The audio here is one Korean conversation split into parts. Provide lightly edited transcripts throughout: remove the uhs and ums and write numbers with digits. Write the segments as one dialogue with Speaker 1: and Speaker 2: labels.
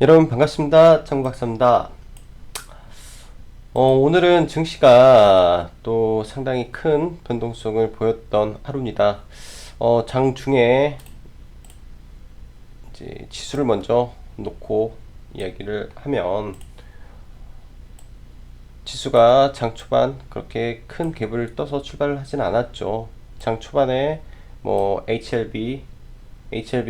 Speaker 1: 여러분 반갑습니다. 장박사입니다. 오늘은 증시가 또 상당히 큰 변동성을 보였던 하루입니다. 장중에 이제 지수를 먼저 놓고 이야기를 하면 지수가 장 초반 그렇게 큰 갭을 떠서 출발을 하진 않았죠. 장 초반에 뭐 HLB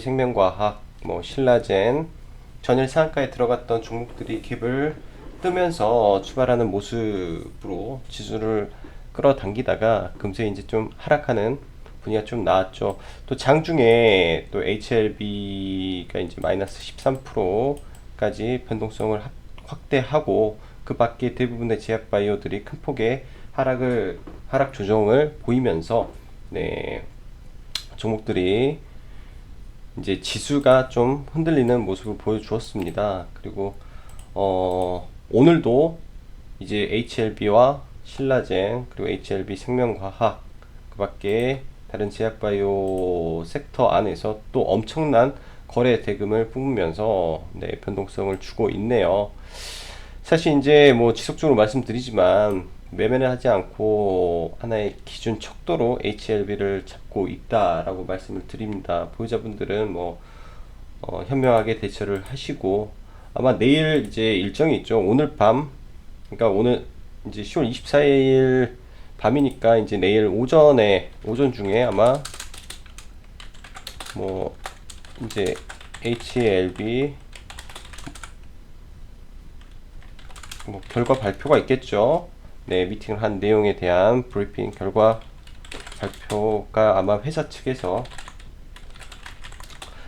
Speaker 1: 생명과학, 뭐 신라젠 전일 상한가에 들어갔던 종목들이 갭을 뜨면서 출발하는 모습으로 지수를 끌어당기다가 금세 이제 좀 하락하는 분위기가 좀 나왔죠. 또 장중에 또 HLB가 이제 마이너스 13%까지 변동성을 확대하고 그 밖에 대부분의 제약 바이오들이 큰 폭의 하락 조정을 보이면서 네, 종목들이 이제 지수가 좀 흔들리는 모습을 보여주었습니다. 그리고 오늘도 이제 HLB와 신라젠 그리고 HLB 생명과학 그 밖에 다른 제약바이오 섹터 안에서 또 엄청난 거래 대금을 뿜으면서 네, 변동성을 주고 있네요. 사실 이제 뭐 지속적으로 말씀드리지만 매매는 하지 않고 하나의 기준 척도로 HLB를 잡고 있다라고 말씀을 드립니다. 보유자분들은 뭐 현명하게 대처를 하시고 아마 내일 이제 일정이 있죠. 오늘 밤, 그러니까 오늘 이제 10월 24일 밤이니까 이제 내일 오전 중에 아마 뭐 이제 HLB 뭐 결과 발표가 있겠죠. 네, 미팅을 한 내용에 대한 브리핑 결과 발표가 아마 회사 측에서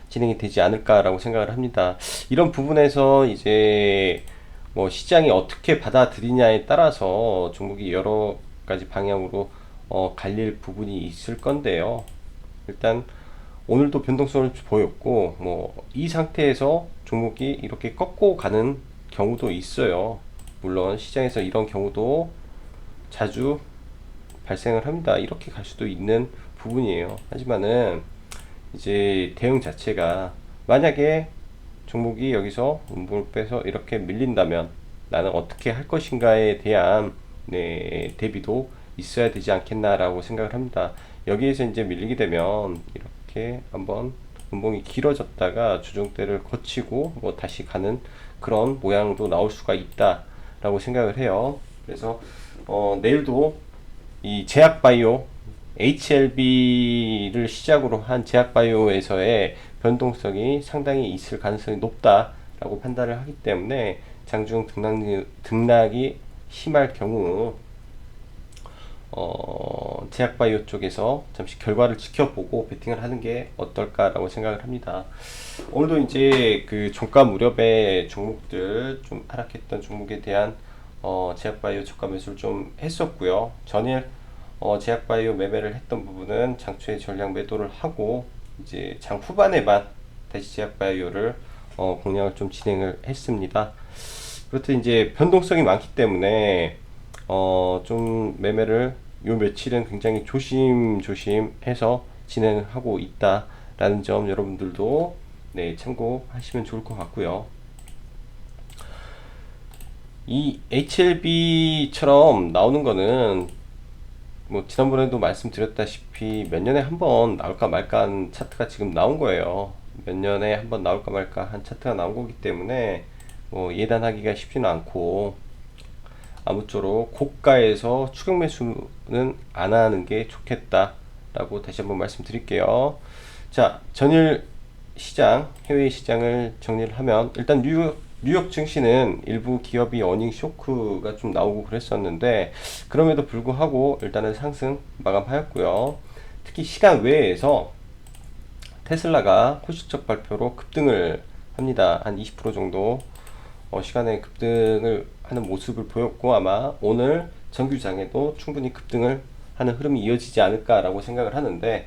Speaker 1: 진행이 되지 않을까라고 생각을 합니다. 이런 부분에서 이제 뭐 시장이 어떻게 받아들이냐에 따라서 종목이 여러 가지 방향으로 갈릴 부분이 있을 건데요. 일단 오늘도 변동성을 보였고 뭐 이 상태에서 종목이 이렇게 꺾고 가는 경우도 있어요. 물론 시장에서 이런 경우도 자주 발생을 합니다. 이렇게 갈 수도 있는 부분이에요. 하지만은 이제 대응 자체가 만약에 종목이 여기서 운봉을 빼서 이렇게 밀린다면 나는 어떻게 할 것인가에 대한 네, 대비도 있어야 되지 않겠나라고 생각을 합니다. 여기에서 이제 밀리게 되면 이렇게 한번 운봉이 길어졌다가 조정대를 거치고 뭐 다시 가는 그런 모양도 나올 수가 있다라고 생각을 해요. 그래서 내일도 이 제약바이오 HLB를 시작으로 한 제약바이오에서의 변동성이 상당히 있을 가능성이 높다라고 판단을 하기 때문에 장중 등락이 심할 경우 제약바이오 쪽에서 잠시 결과를 지켜보고 베팅을 하는 게 어떨까라고 생각을 합니다. 오늘도 이제 그 종가 무렵에 종목들 좀 하락했던 종목에 대한 제약바이오 저가 매수를 좀 했었고요. 전일 제약바이오 매매를 했던 부분은 장초에 전량 매도를 하고 이제 장 후반에만 다시 제약바이오를 공략을 좀 진행을 했습니다. 그렇듯 이제 변동성이 많기 때문에 좀 매매를 요 며칠은 굉장히 조심해서 진행을 하고 있다라는 점 여러분들도 네, 참고하시면 좋을 것 같고요. 이 HLB처럼 나오는 거는 뭐 지난번에도 말씀드렸다시피 몇 년에 한 번 나올까 말까 한 차트가 지금 나온 거예요. 몇 년에 한 번 나올까 말까 한 차트가 나온 거기 때문에 뭐 예단하기가 쉽지는 않고 아무쪼록 고가에서 추격 매수는 안 하는 게 좋겠다라고 다시 한번 말씀드릴게요. 자, 전일 시장, 해외 시장을 정리를 하면 일단 뉴욕 증시는 일부 기업이 어닝 쇼크가 좀 나오고 그랬었는데 그럼에도 불구하고 일단은 상승 마감하였고요. 특히 시간 외에서 테슬라가 호시적 발표로 급등을 합니다. 한 20% 정도 시간에 급등을 하는 모습을 보였고 아마 오늘 정규장에도 충분히 급등을 하는 흐름이 이어지지 않을까라고 생각을 하는데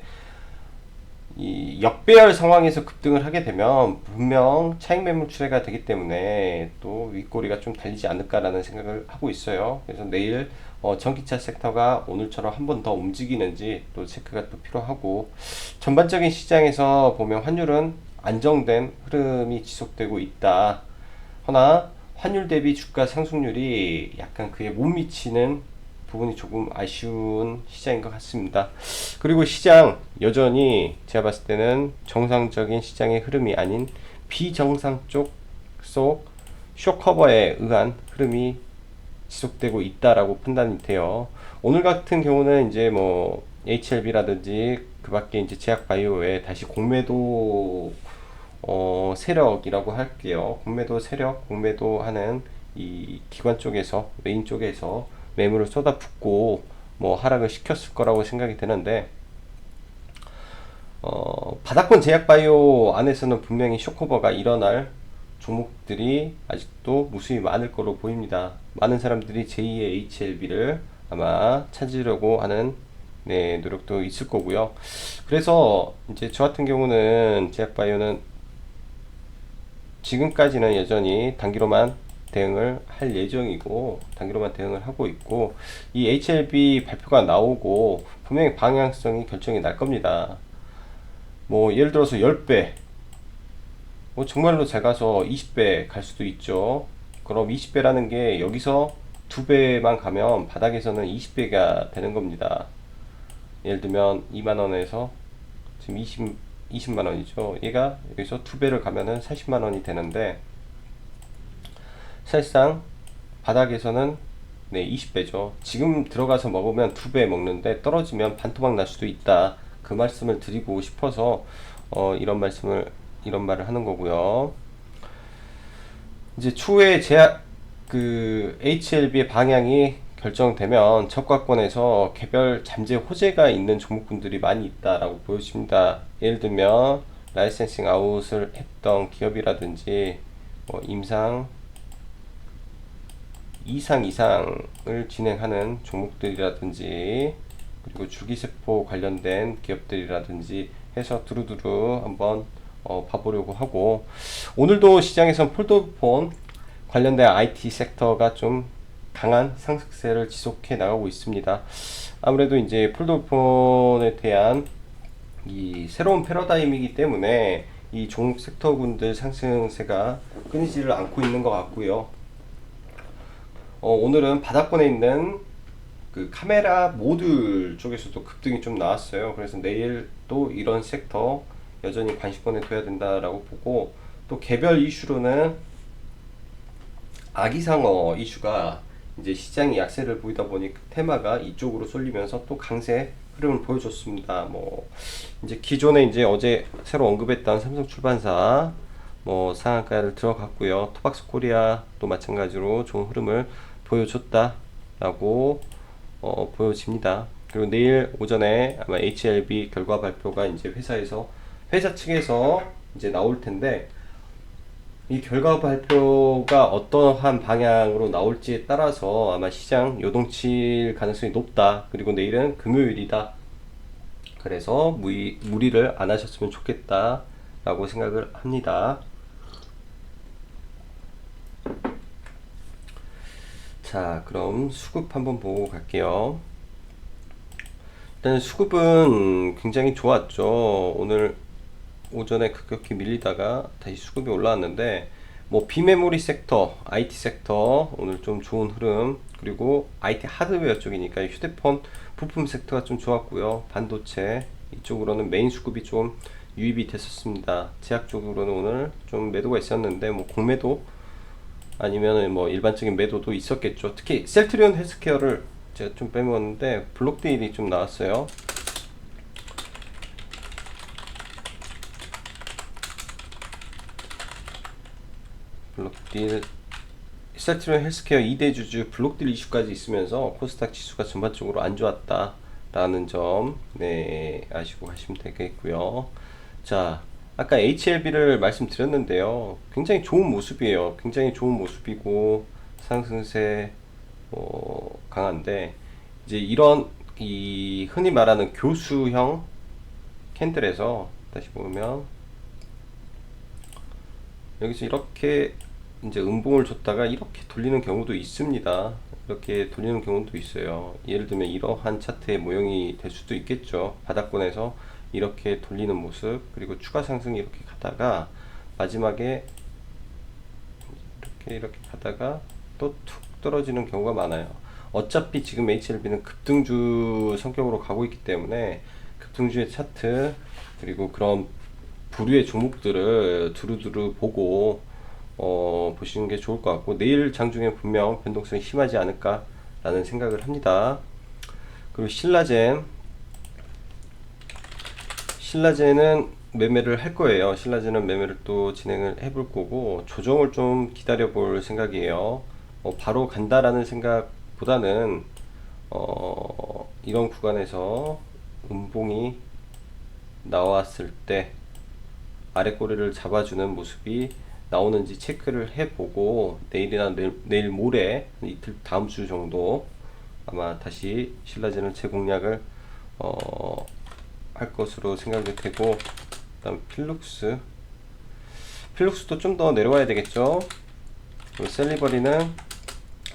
Speaker 1: 이 역배열 상황에서 급등을 하게 되면 분명 차익 매물 출회가 되기 때문에 또 윗꼬리가 좀 달리지 않을까라는 생각을 하고 있어요. 그래서 내일 전기차 섹터가 오늘처럼 한 번 더 움직이는지 또 체크가 또 필요하고 전반적인 시장에서 보면 환율은 안정된 흐름이 지속되고 있다. 허나 환율 대비 주가 상승률이 약간 그에 못 미치는 부분이 조금 아쉬운 시장인 것 같습니다. 그리고 시장 여전히 제가 봤을 때는 정상적인 시장의 흐름이 아닌 비정상 쪽 속 쇼커버에 의한 흐름이 지속되고 있다라고 판단이 돼요. 오늘 같은 경우는 이제 뭐 HLB라든지 그 밖에 이제 제약바이오에 다시 공매도 세력이라고 할게요. 공매도 세력, 공매도 하는 이 기관 쪽에서, 메인 쪽에서 매물을 쏟아붓고 뭐 하락을 시켰을 거라고 생각이 되는데, 바닥권 제약바이오 안에서는 분명히 쇼커버가 일어날 종목들이 아직도 무수히 많을 거로 보입니다. 많은 사람들이 제2의 HLB를 아마 찾으려고 하는 네, 노력도 있을 거고요. 그래서 이제 저 같은 경우는 제약바이오는 지금까지는 여전히 단기로만 대응을 할 예정이고 단기로만 대응을 하고 있고, 이 HLB 발표가 나오고 분명히 방향성이 결정이 날 겁니다. 뭐 예를 들어서 10배, 뭐 정말로 잘 가서 20배 갈 수도 있죠. 그럼 20배라는 게 여기서 2배만 가면 바닥에서는 20배가 되는 겁니다. 예를 들면 2만원에서 지금 20만원이죠. 얘가 여기서 2배를 가면은 40만원이 되는데, 사실상 바닥에서는 네 20배죠. 지금 들어가서 먹으면 2배 먹는데 떨어지면 반토막 날 수도 있다. 그 말씀을 드리고 싶어서 이런 말을 하는 거고요. 이제 추후에 제약 그 HLB의 방향이 결정되면 저가권에서 개별 잠재 호재가 있는 종목군들이 많이 있다라고 보여집니다. 예를 들면 라이센싱 아웃을 했던 기업이라든지 뭐 이상을 진행하는 종목들이라든지, 그리고 줄기세포 관련된 기업들이라든지 해서 두루두루 한번 봐보려고 하고, 오늘도 시장에선 폴더폰 관련된 IT 섹터가 좀 강한 상승세를 지속해 나가고 있습니다. 아무래도 이제 폴더폰에 대한 이 새로운 패러다임이기 때문에 이 종목 섹터군들 상승세가 끊이지를 않고 있는 것 같고요. 오늘은 바닥권에 있는 그 카메라 모듈 쪽에서도 급등이 좀 나왔어요. 그래서 내일 또 이런 섹터 여전히 관심권에 둬야 된다라고 보고, 또 개별 이슈로는 아기상어 이슈가 이제 시장이 약세를 보이다 보니 테마가 이쪽으로 쏠리면서 또 강세 흐름을 보여줬습니다. 뭐 이제 기존에 이제 어제 새로 언급했던 삼성출판사 뭐 상한가를 들어갔고요. 토박스 코리아도 마찬가지로 좋은 흐름을 보여줬다라고 보여집니다. 그리고 내일 오전에 아마 HLB 결과 발표가 이제 회사 측에서 이제 나올 텐데, 이 결과 발표가 어떠한 방향으로 나올지에 따라서 아마 시장 요동칠 가능성이 높다. 그리고 내일은 금요일이다. 그래서 무리를 안 하셨으면 좋겠다 라고 생각을 합니다. 자, 그럼 수급 한번 보고 갈게요. 일단 수급은 굉장히 좋았죠. 오늘 오전에 급격히 밀리다가 다시 수급이 올라왔는데, 뭐 비메모리 섹터, IT 섹터 오늘 좀 좋은 흐름, 그리고 IT 하드웨어 쪽이니까 휴대폰 부품 섹터가 좀 좋았고요. 반도체 이쪽으로는 메인 수급이 좀 유입이 됐었습니다. 제약 쪽으로는 오늘 좀 매도가 있었는데, 뭐 공매도 아니면 뭐 일반적인 매도도 있었겠죠. 특히 셀트리온 헬스케어를 제가 좀 빼먹었는데 블록딜이 좀 나왔어요. 블록딜, 셀트리온 헬스케어 2대 주주 블록딜 이슈까지 있으면서 코스닥 지수가 전반적으로 안 좋았다 라는 점 네, 아시고 가시면 되겠고요. 자, 아까 HLB를 말씀드렸는데요. 굉장히 좋은 모습이에요. 굉장히 좋은 모습이고 상승세 강한데, 이제 이런 이 흔히 말하는 교수형 캔들에서 다시 보면 여기서 이렇게 이제 음봉을 줬다가 이렇게 돌리는 경우도 있습니다. 이렇게 돌리는 경우도 있어요. 예를 들면 이러한 차트의 모형이 될 수도 있겠죠. 바닥권에서 이렇게 돌리는 모습, 그리고 추가 상승이 이렇게 가다가 마지막에 이렇게 가다가 또 툭 떨어지는 경우가 많아요. 어차피 지금 HLB는 급등주 성격으로 가고 있기 때문에 급등주의 차트 그리고 그런 부류의 종목들을 두루두루 보고 보시는 게 좋을 것 같고, 내일 장중에 분명 변동성이 심하지 않을까라는 생각을 합니다. 그리고 신라젠은 매매를 할 거예요. 신라젠은 매매를 또 진행을 해볼 거고, 조정을 좀 기다려 볼 생각이에요. 바로 간다라는 생각보다는 이런 구간에서 음봉이 나왔을 때 아래 꼬리를 잡아주는 모습이 나오는지 체크를 해보고, 내일이나 내일 모레 이틀 다음 주 정도 아마 다시 신라젠을 재공략을 할 것으로 생각이 되고, 그다음 필룩스도 좀 더 내려와야 되겠죠. 셀리버리는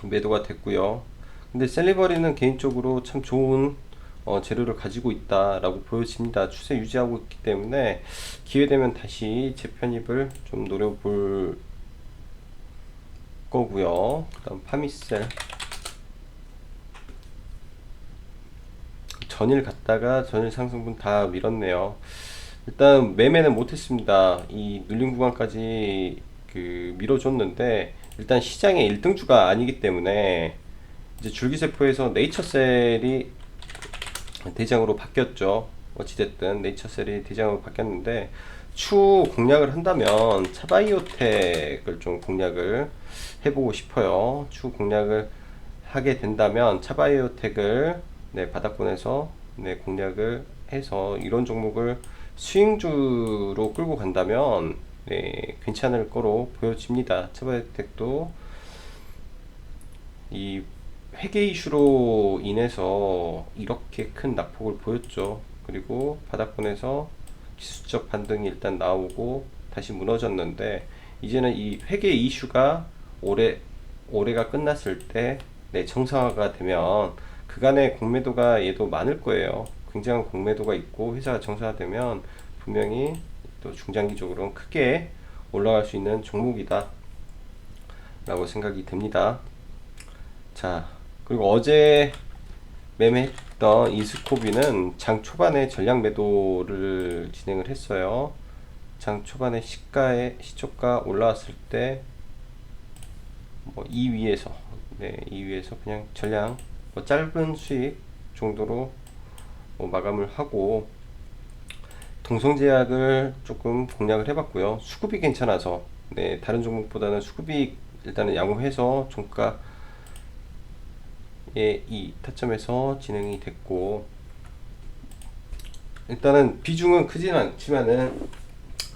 Speaker 1: 매도가 됐고요. 근데 셀리버리는 개인적으로 참 좋은 재료를 가지고 있다라고 보여집니다. 추세 유지하고 있기 때문에 기회되면 다시 재편입을 좀 노려볼 거고요. 그다음 파미셀 전일 갔다가 전일 상승분 다 밀었네요. 일단 매매는 못했습니다. 이 눌린 구간까지 밀어줬는데, 일단 시장의 1등주가 아니기 때문에 이제 줄기세포에서 네이처셀이 대장으로 바뀌었죠. 어찌됐든 네이처셀이 대장으로 바뀌었는데, 추후 공략을 한다면 차바이오텍을 좀 공략을 해보고 싶어요. 추후 공략을 하게 된다면 차바이오텍을 바닥권에서 공략을 해서 이런 종목을 스윙주로 끌고 간다면 괜찮을 거로 보여집니다. 차바이오텍도 이 회계 이슈로 인해서 이렇게 큰 낙폭을 보였죠. 그리고 바닥권에서 기술적 반등이 일단 나오고 다시 무너졌는데, 이제는 이 회계 이슈가 올해가 끝났을 때 정상화가 되면 그간의 공매도가 얘도 많을 거예요. 굉장한 공매도가 있고 회사가 정상화되면 분명히 또 중장기적으로는 크게 올라갈 수 있는 종목이다 라고 생각이 됩니다. 자, 그리고 어제 매매했던 이스코비는 장 초반에 전량 매도를 진행을 했어요. 장 초반에 시초가 올라왔을 때 이 위에서 이 위에서 그냥 전량 짧은 수익 정도로 마감을 하고, 동성제약을 조금 공략을 해봤고요. 수급이 괜찮아서 다른 종목보다는 수급이 일단은 양호해서 종가의 이 타점에서 진행이 됐고, 일단은 비중은 크지는 않지만은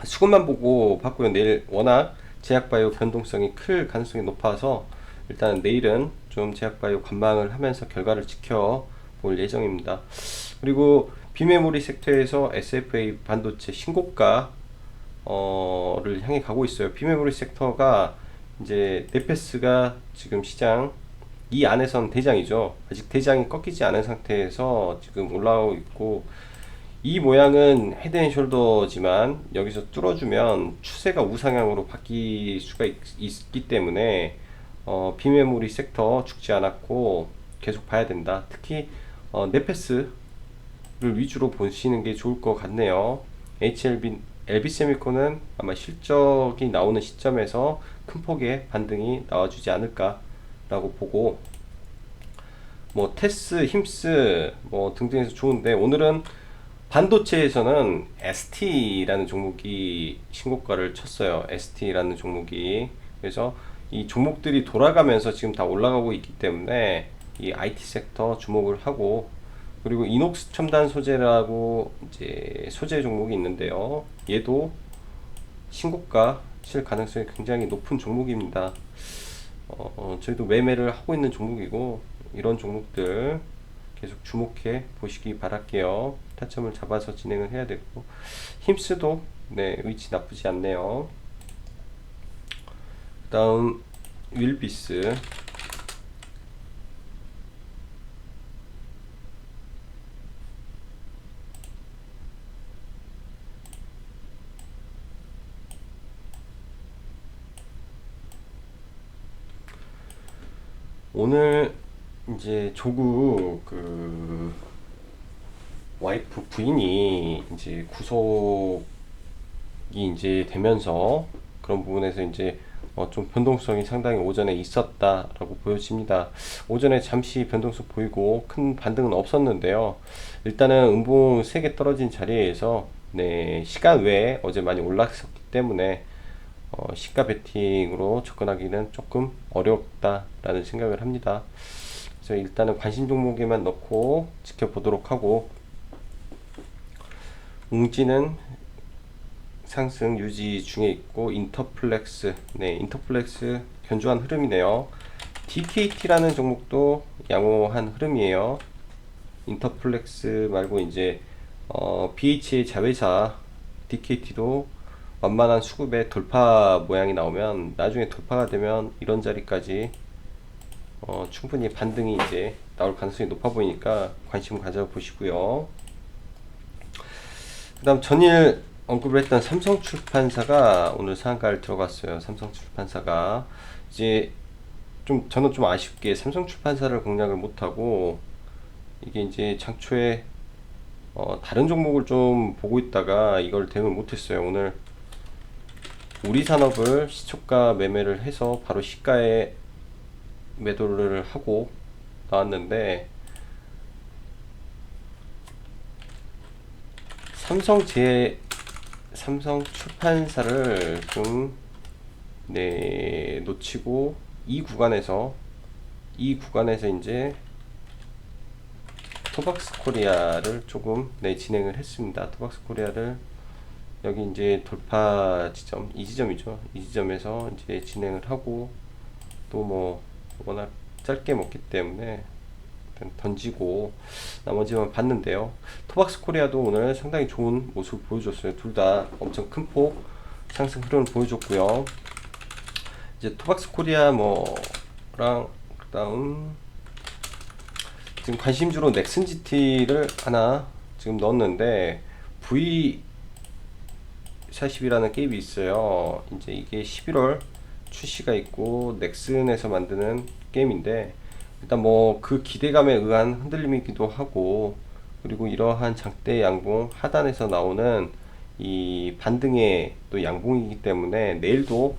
Speaker 1: 수급만 보고 봤고요. 내일 워낙 제약바이오 변동성이 클 가능성이 높아서 일단 내일은 좀 제약바이오 관망을 하면서 결과를 지켜볼 예정입니다. 그리고 비메모리 섹터에서 SFA 반도체 신고가를 향해 가고 있어요. 비메모리 섹터가 이제 네페스가 지금 시장 이 안에선 대장이죠. 아직 대장이 꺾이지 않은 상태에서 지금 올라오고 있고, 이 모양은 헤드앤숄더지만 여기서 뚫어주면 추세가 우상향으로 바뀔 수가 있기 때문에 비메모리 섹터 죽지 않았고 계속 봐야 된다. 특히 네페스를 위주로 보시는 게 좋을 것 같네요. LB세미콘은 아마 실적이 나오는 시점에서 큰 폭의 반등이 나와주지 않을까 라고 보고, 뭐 테스, 힘스 뭐 등등해서 좋은데, 오늘은 반도체에서는 ST라는 종목이 신고가를 쳤어요. ST라는 종목이. 그래서 이 종목들이 돌아가면서 지금 다 올라가고 있기 때문에 이 IT 섹터 주목을 하고, 그리고 이녹스 첨단 소재라고 이제 소재 종목이 있는데요. 얘도 신고가 칠 가능성이 굉장히 높은 종목입니다. 저희도 매매를 하고 있는 종목이고, 이런 종목들 계속 주목해 보시기 바랄게요. 타점을 잡아서 진행을 해야 되고, 힘스도 위치 나쁘지 않네요. 그 다음 윌비스, 오늘 이제 조국 그 와이프 부인이 이제 구속이 이제 되면서 그런 부분에서 이제 좀 변동성이 상당히 오전에 있었다라고 보여집니다. 오전에 잠시 변동성 보이고 큰 반등은 없었는데요. 일단은 음봉 3개 떨어진 자리에서 네, 시간 외에 어제 많이 올랐었기 때문에 시가 베팅으로 접근하기는 조금 어렵다라는 생각을 합니다. 그래서 일단은 관심 종목에만 넣고 지켜보도록 하고, 웅지는 상승 유지 중에 있고, 인터플렉스, 네, 인터플렉스 견조한 흐름이네요. DKT라는 종목도 양호한 흐름이에요. 인터플렉스 말고 이제 BH의 자회사 DKT도 완만한 수급의 돌파 모양이 나오면, 나중에 돌파가 되면 이런 자리까지 충분히 반등이 이제 나올 가능성이 높아 보이니까 관심 가져보시고요. 그 다음 전일 언급을 했던 삼성출판사가 오늘 상한가를 들어갔어요. 삼성출판사가 이제 저는 좀 아쉽게 삼성출판사를 공략을 못하고, 이게 이제 장초에 다른 종목을 좀 보고 있다가 이걸 대응을 못했어요. 오늘 우리산업을 시초가 매매를 해서 바로 시가에 매도를 하고 나왔는데, 삼성출판사를 좀 네, 놓치고 이 구간에서 이제 토박스 코리아를 조금 네, 진행을 했습니다. 토박스 코리아를 여기 이제 돌파 지점, 이 지점이죠. 이 지점에서 이제 진행을 하고, 또 뭐 워낙 짧게 먹기 때문에 일단 던지고 나머지만 봤는데요. 토박스 코리아도 오늘 상당히 좋은 모습을 보여줬어요. 둘 다 엄청 큰 폭 상승 흐름을 보여줬고요. 이제 토박스 코리아 뭐랑 그다음 지금 관심주로 넥슨 GT를 하나 지금 넣었는데, V40이라는 게임이 있어요. 이제 이게 11월 출시가 있고 넥슨에서 만드는 게임인데, 일단 뭐 그 기대감에 의한 흔들림이기도 하고, 그리고 이러한 장대 양봉 하단에서 나오는 이 반등의 또 양봉이기 때문에 내일도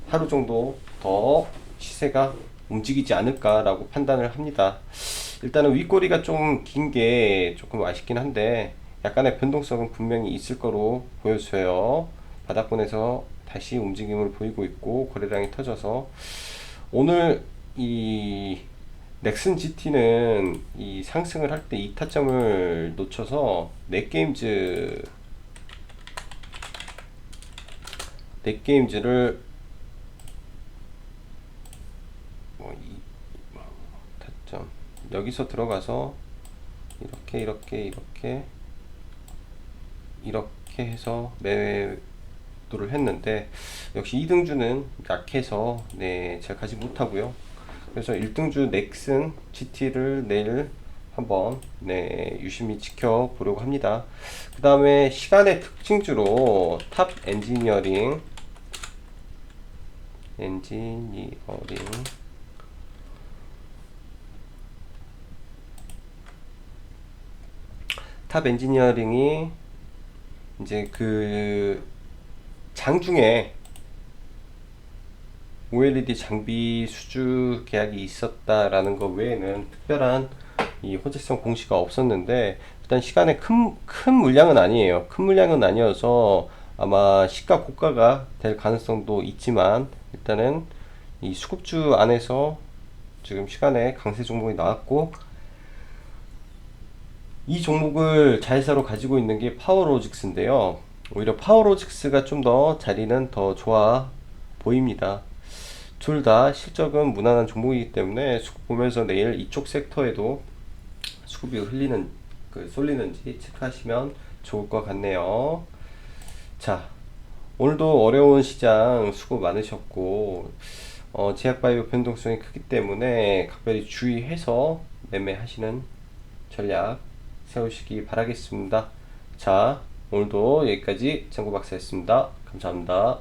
Speaker 1: 하루 정도 더 시세가 움직이지 않을까라고 판단을 합니다. 일단은 윗꼬리가 좀 긴 게 조금 아쉽긴 한데, 약간의 변동성은 분명히 있을 거로 보여져요. 바닥권에서 다시 움직임을 보이고 있고 거래량이 터져서, 오늘 이 넥슨 GT는 이 상승을 할 때 이타점을 놓쳐서 넷게임즈를 타점 여기서 들어가서 이렇게 해서 매도를 했는데, 역시 2등주는 약해서 네, 제가 가지 못하고요. 그래서 1등주 넥슨 GT를 내일 한번 네, 유심히 지켜보려고 합니다. 그 다음에 시간의 특징주로 탑 엔지니어링 탑 엔지니어링이 이제 그 장중에 OLED 장비 수주 계약이 있었다라는 것 외에는 특별한 이 호재성 공시가 없었는데, 일단 시간에 큰 물량은 아니에요. 큰 물량은 아니어서 아마 시가 고가가 될 가능성도 있지만, 일단은 이 수급주 안에서 지금 시간에 강세 종목이 나왔고, 이 종목을 자회사로 가지고 있는 게 파워로직스인데요. 오히려 파워로직스가 좀 더 자리는 더 좋아 보입니다. 둘 다 실적은 무난한 종목이기 때문에 수급 보면서 내일 이쪽 섹터에도 수급이 쏠리는지 체크하시면 좋을 것 같네요. 자, 오늘도 어려운 시장 수고 많으셨고, 제약바이오 변동성이 크기 때문에 각별히 주의해서 매매하시는 전략 세우시기 바라겠습니다. 자, 오늘도 여기까지 장구박사였습니다. 감사합니다.